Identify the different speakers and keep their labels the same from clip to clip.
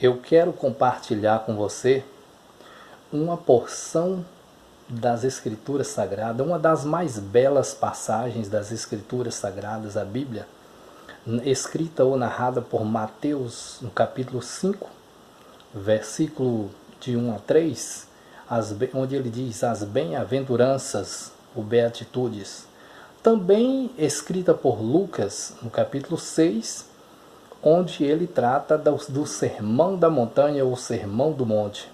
Speaker 1: Eu quero compartilhar com você uma porção das Escrituras Sagradas, uma das mais belas passagens das Escrituras Sagradas, a Bíblia, escrita ou narrada por Mateus, no capítulo 5, versículo de 1 a 3, onde ele diz as bem-aventuranças, ou beatitudes. Também escrita por Lucas, no capítulo 6, onde ele trata do Sermão da Montanha ou Sermão do Monte.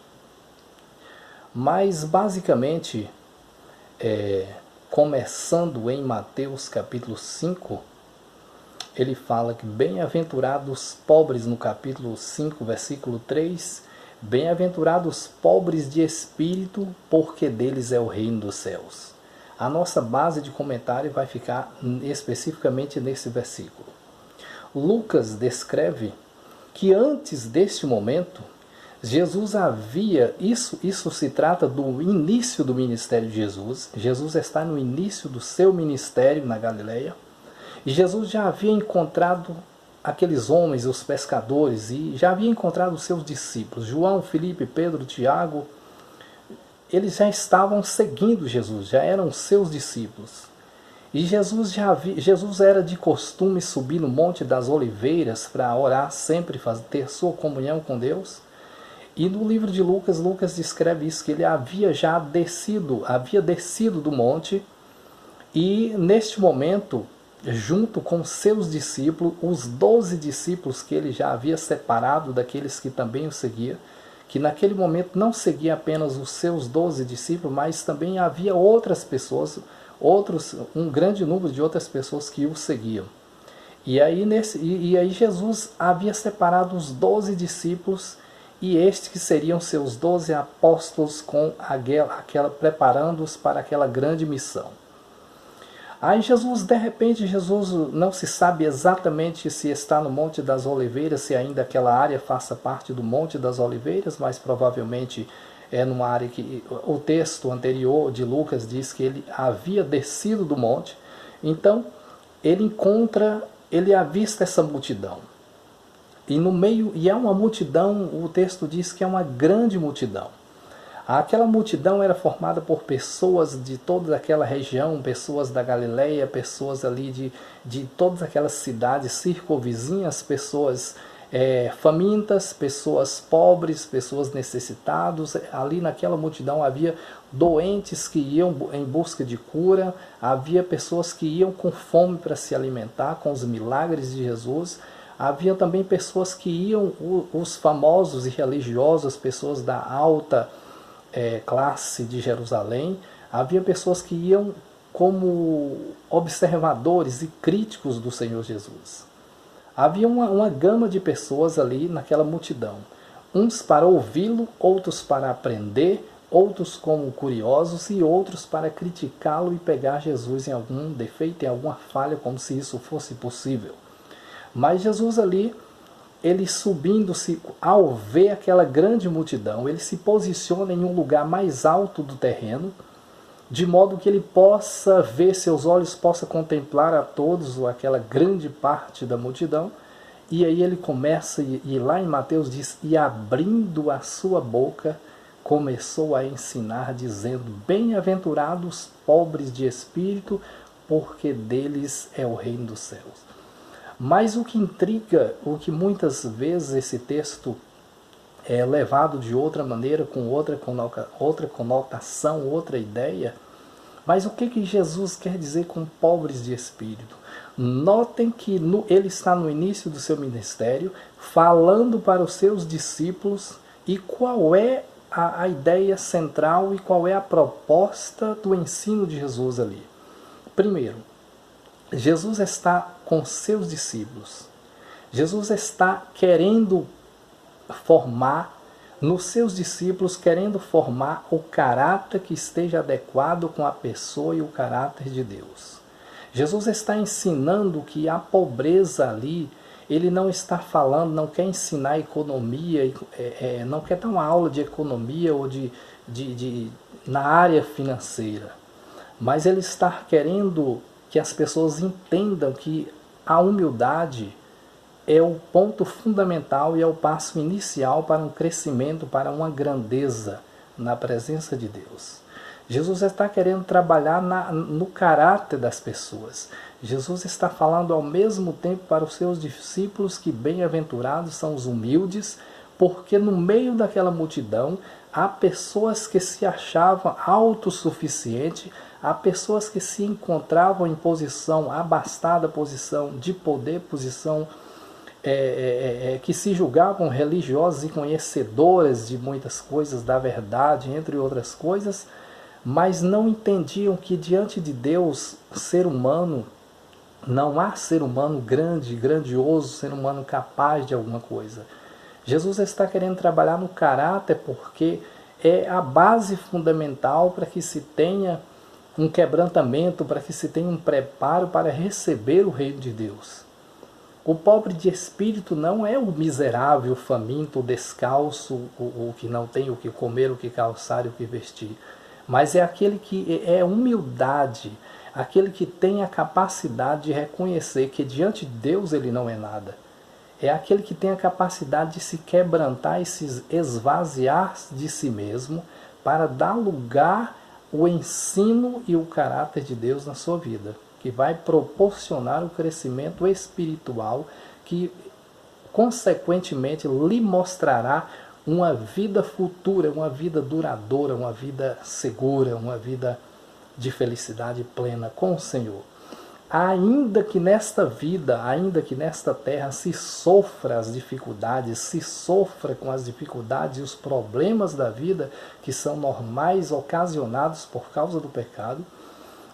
Speaker 1: Mas, basicamente, começando em Mateus capítulo 5, ele fala que bem-aventurados pobres, no capítulo 5, versículo 3, bem-aventurados pobres de espírito, porque deles é o reino dos céus. A nossa base de comentário vai ficar especificamente nesse versículo. Lucas descreve que antes deste momento, Jesus havia, isso se trata do início do ministério de Jesus. Jesus está no início do seu ministério na Galileia. E Jesus já havia encontrado aqueles homens, os pescadores, e já havia encontrado os seus discípulos, João, Filipe, Pedro, Tiago. Eles já estavam seguindo Jesus, já eram seus discípulos. E Jesus era de costume subir no Monte das Oliveiras para orar sempre, ter sua comunhão com Deus. E no livro de Lucas, Lucas descreve isso, que ele havia descido do monte, e neste momento, junto com seus discípulos, os 12 discípulos que ele já havia separado daqueles que também o seguiam, que naquele momento não seguia apenas os seus 12 discípulos, mas também havia outras pessoas, um grande número de outras pessoas que o seguiam. E aí Jesus havia separado os 12 discípulos, e estes que seriam seus 12 apóstolos, preparando-os para aquela grande missão. Aí de repente, Jesus não se sabe exatamente se está no Monte das Oliveiras, se ainda aquela área faça parte do Monte das Oliveiras, mas provavelmente é numa área que o texto anterior de Lucas diz que ele havia descido do monte. Então, ele avista essa multidão. E no meio, e é uma multidão, o texto diz que é uma grande multidão. Aquela multidão era formada por pessoas de toda aquela região, pessoas da Galileia, pessoas ali de todas aquelas cidades circunvizinhas, pessoas famintas, pessoas pobres, pessoas necessitadas. Ali naquela multidão havia doentes que iam em busca de cura, havia pessoas que iam com fome para se alimentar com os milagres de Jesus. Havia também pessoas que iam, os famosos e religiosos, pessoas da alta classe de Jerusalém. Havia pessoas que iam como observadores e críticos do Senhor Jesus. Havia uma gama de pessoas ali naquela multidão. Uns para ouvi-lo, outros para aprender, outros como curiosos e outros para criticá-lo e pegar Jesus em algum defeito, em alguma falha, como se isso fosse possível. Mas Jesus ali, ele subindo-se, ao ver aquela grande multidão, ele se posiciona em um lugar mais alto do terreno, de modo que ele possa ver, seus olhos possam contemplar a todos, ou aquela grande parte da multidão. E aí ele começa, e lá em Mateus diz, e abrindo a sua boca, começou a ensinar, dizendo, bem-aventurados pobres de espírito, porque deles é o reino dos céus. Mas o que intriga, o que muitas vezes esse texto é levado de outra maneira, com outra conotação, outra ideia, mas o que Jesus quer dizer com pobres de espírito? Notem que ele está no início do seu ministério, falando para os seus discípulos, e qual é a ideia central e qual é a proposta do ensino de Jesus ali. Primeiro, Jesus está com seus discípulos. Jesus está querendo formar nos seus discípulos, querendo formar o caráter que esteja adequado com a pessoa e o caráter de Deus. Jesus está ensinando que a pobreza ali, ele não está falando, não quer ensinar economia, não quer dar uma aula de economia ou na área financeira, mas ele está querendo que as pessoas entendam que a humildade é o ponto fundamental e é o passo inicial para um crescimento, para uma grandeza na presença de Deus. Jesus está querendo trabalhar no caráter das pessoas. Jesus está falando ao mesmo tempo para os seus discípulos que bem-aventurados são os humildes, porque no meio daquela multidão há pessoas que se achavam autossuficientes, há pessoas que se encontravam em posição abastada, posição de poder, posição que se julgavam religiosas e conhecedoras de muitas coisas, da verdade, entre outras coisas, mas não entendiam que diante de Deus, ser humano, não há ser humano grande, grandioso, ser humano capaz de alguma coisa. Jesus está querendo trabalhar no caráter porque é a base fundamental para que se tenha um quebrantamento, para que se tenha um preparo para receber o reino de Deus. O pobre de espírito não é o miserável, o faminto, o descalço, o que não tem o que comer, o que calçar e o que vestir. Mas é aquele que é humildade, aquele que tem a capacidade de reconhecer que diante de Deus ele não é nada. É aquele que tem a capacidade de se quebrantar e se esvaziar de si mesmo para dar lugar ao ensino e o caráter de Deus na sua vida, que vai proporcionar o crescimento espiritual que, consequentemente, lhe mostrará uma vida futura, uma vida duradoura, uma vida segura, uma vida de felicidade plena com o Senhor. Ainda que nesta vida, ainda que nesta terra se sofra as dificuldades, se sofra com as dificuldades e os problemas da vida que são normais, ocasionados por causa do pecado,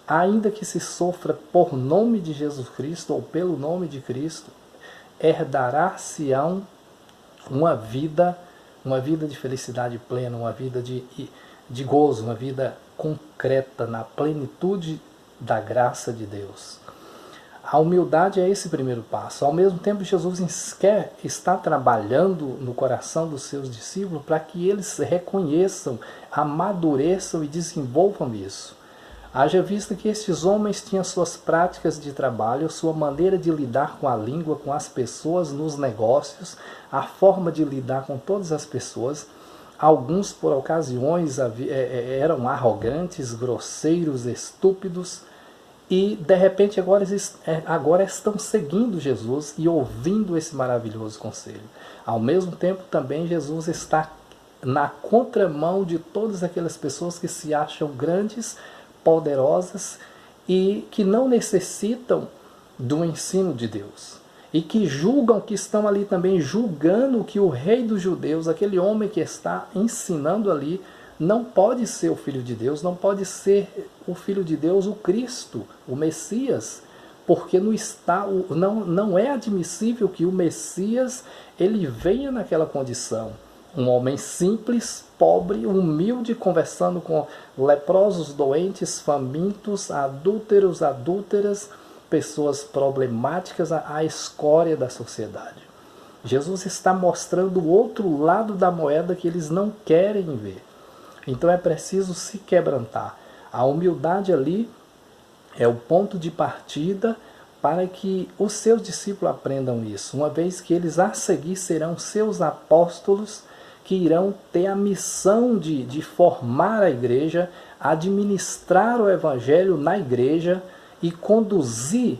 Speaker 1: ainda que se sofra por nome de Jesus Cristo ou pelo nome de Cristo, herdará-se-ão uma vida de felicidade plena, uma vida de gozo, uma vida concreta na plenitude da graça de Deus. A humildade é esse primeiro passo. Ao mesmo tempo, Jesus está trabalhando no coração dos seus discípulos para que eles reconheçam, amadureçam e desenvolvam isso. Haja vista que estes homens tinham suas práticas de trabalho, sua maneira de lidar com a língua, com as pessoas, nos negócios, a forma de lidar com todas as pessoas. Alguns, por ocasiões, eram arrogantes, grosseiros, estúpidos, e de repente agora estão seguindo Jesus e ouvindo esse maravilhoso conselho. Ao mesmo tempo, também Jesus está na contramão de todas aquelas pessoas que se acham grandes, poderosas e que não necessitam do ensino de Deus. E que julgam, que estão ali também julgando que o rei dos judeus, aquele homem que está ensinando ali, não pode ser o Filho de Deus, não pode ser o Filho de Deus, o Cristo, o Messias, porque não é admissível que o Messias ele venha naquela condição. Um homem simples, pobre, humilde, conversando com leprosos, doentes, famintos, adúlteros, adúlteras, pessoas problemáticas, a escória da sociedade. Jesus está mostrando o outro lado da moeda que eles não querem ver. Então é preciso se quebrantar. A humildade ali é o ponto de partida para que os seus discípulos aprendam isso, uma vez que eles a seguir serão seus apóstolos que irão ter a missão de formar a igreja, administrar o evangelho na igreja e conduzir,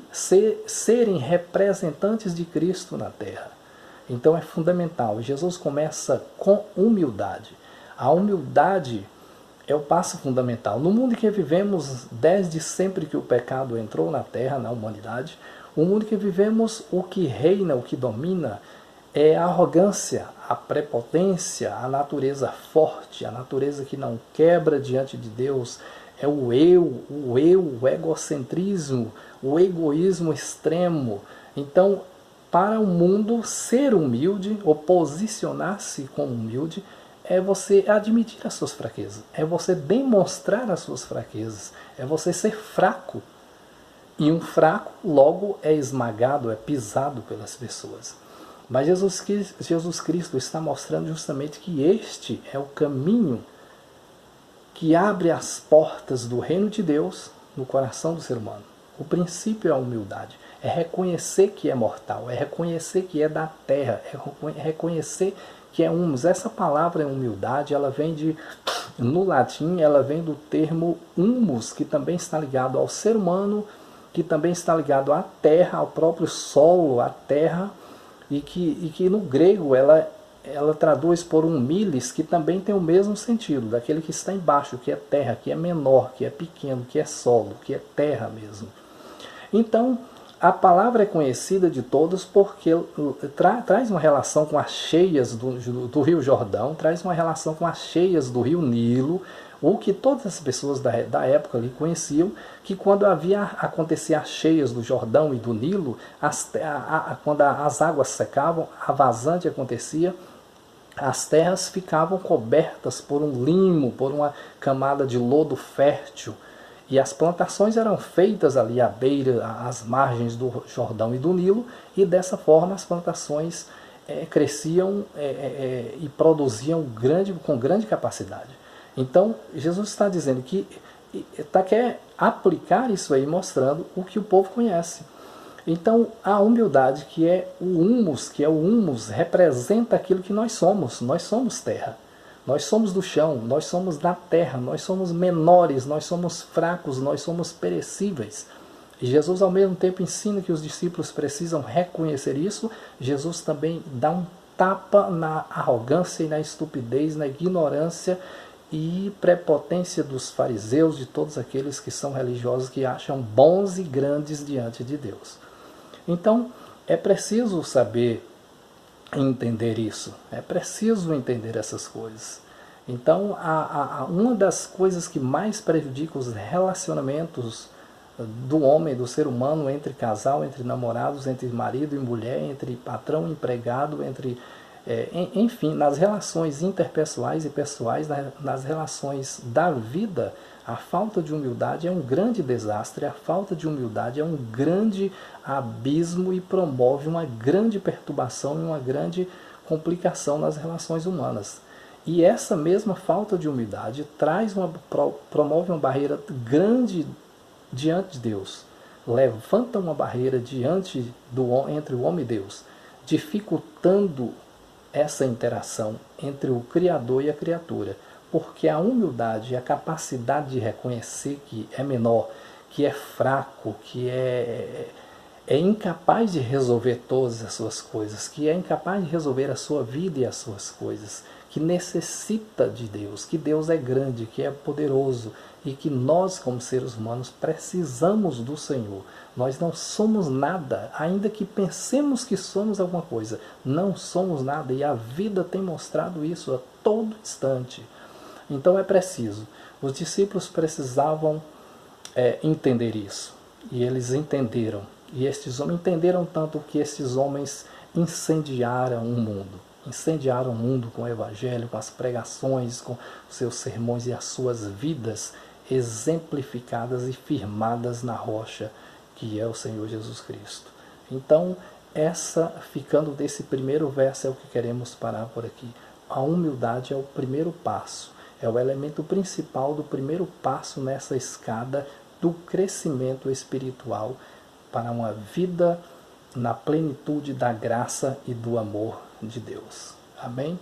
Speaker 1: serem representantes de Cristo na terra. Então é fundamental. Jesus começa com humildade. A humildade é o passo fundamental. No mundo em que vivemos, desde sempre que o pecado entrou na terra, na humanidade, o mundo em que vivemos, o que reina, o que domina, é a arrogância, a prepotência, a natureza forte, a natureza que não quebra diante de Deus, é o egocentrismo, o egoísmo extremo. Então, para o mundo, ser humilde, ou posicionar-se como humilde, é você admitir as suas fraquezas, é você demonstrar as suas fraquezas, é você ser fraco. E um fraco, logo, é esmagado, é pisado pelas pessoas. Mas Jesus Cristo está mostrando justamente que este é o caminho que abre as portas do reino de Deus no coração do ser humano. O princípio é a humildade. É reconhecer que é mortal, é reconhecer que é da terra, é reconhecer que é humus. Essa palavra humildade, ela vem no latim, ela vem do termo humus, que também está ligado ao ser humano, que também está ligado à terra, ao próprio solo, à terra, e que no grego ela traduz por milis, que também tem o mesmo sentido, daquele que está embaixo, que é terra, que é menor, que é pequeno, que é solo, que é terra mesmo. Então, a palavra é conhecida de todos porque traz uma relação com as cheias do Rio Jordão, traz uma relação com as cheias do Rio Nilo, o que todas as pessoas da época ali conheciam, que quando acontecia as cheias do Jordão e do Nilo, quando as águas secavam, a vazante acontecia, as terras ficavam cobertas por um limo, por uma camada de lodo fértil, e as plantações eram feitas ali à beira, às margens do Jordão e do Nilo, e dessa forma as plantações cresciam e produziam com grande capacidade. Então, Jesus está dizendo que quer aplicar isso aí, mostrando o que o povo conhece. Então, a humildade, que é o humus, representa aquilo que nós somos. Nós somos terra. Nós somos do chão, nós somos da terra, nós somos menores, nós somos fracos, nós somos perecíveis. E Jesus, ao mesmo tempo, ensina que os discípulos precisam reconhecer isso. Jesus também dá um tapa na arrogância e na estupidez, na ignorância e prepotência dos fariseus, de todos aqueles que são religiosos, que acham bons e grandes diante de Deus. Então, é preciso saber entender isso, é preciso entender essas coisas. Então, uma das coisas que mais prejudica os relacionamentos do homem, do ser humano, entre casal, entre namorados, entre marido e mulher, entre patrão e empregado, enfim, nas relações interpessoais e pessoais, nas relações da vida, a falta de humildade é um grande desastre, a falta de humildade é um grande abismo e promove uma grande perturbação e uma grande complicação nas relações humanas. E essa mesma falta de humildade promove uma barreira grande diante de Deus, levanta uma barreira entre o homem e Deus, dificultando essa interação entre o Criador e a criatura. Porque a humildade, a capacidade de reconhecer que é menor, que é fraco, que é incapaz de resolver todas as suas coisas, que é incapaz de resolver a sua vida e as suas coisas, que necessita de Deus, que Deus é grande, que é poderoso e que nós, como seres humanos, precisamos do Senhor. Nós não somos nada, ainda que pensemos que somos alguma coisa, não somos nada, e a vida tem mostrado isso a todo instante. Então é preciso. Os discípulos precisavam entender isso. E eles entenderam. E estes homens entenderam tanto que esses homens incendiaram o mundo. Incendiaram o mundo com o Evangelho, com as pregações, com seus sermões e as suas vidas exemplificadas e firmadas na rocha, que é o Senhor Jesus Cristo. Então, ficando desse primeiro verso, é o que queremos parar por aqui. A humildade é o primeiro passo. É o elemento principal do primeiro passo nessa escada do crescimento espiritual para uma vida na plenitude da graça e do amor de Deus. Amém?